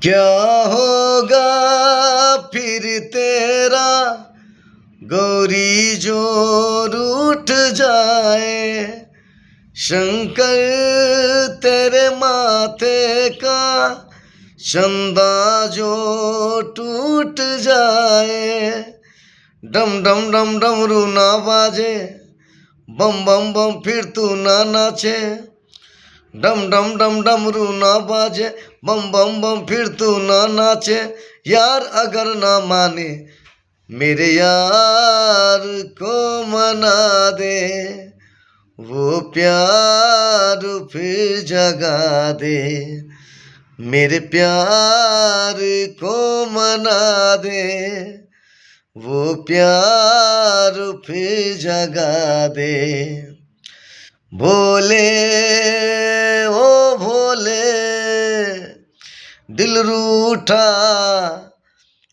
क्या होगा फिर तेरा गौरी जो रूठ जाए। शंकर तेरे माथे का चंदा जो टूट जाए। डम डम डम डमरू ना बाजे, बम बम बम फिर तू ना नाचे। डम डम डम डमरू ना बाजे, बम बम बम फिर तू ना नाचे। यार अगर ना माने मेरे यार को मना दे, वो प्यार फिर जगा दे। मेरे प्यार को मना दे, वो प्यार फिर जगा दे। भोले ओ भोले दिल रूठा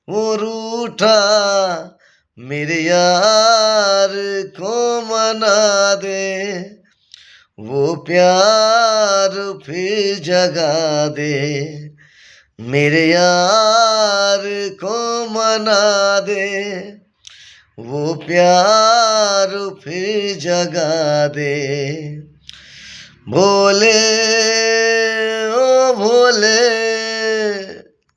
वो रूठा, मेरे यार को मना दे, वो प्यार फिर जगा दे। मेरे यार को मना दे, वो प्यार फिर जगा दे। भोले ओ भोले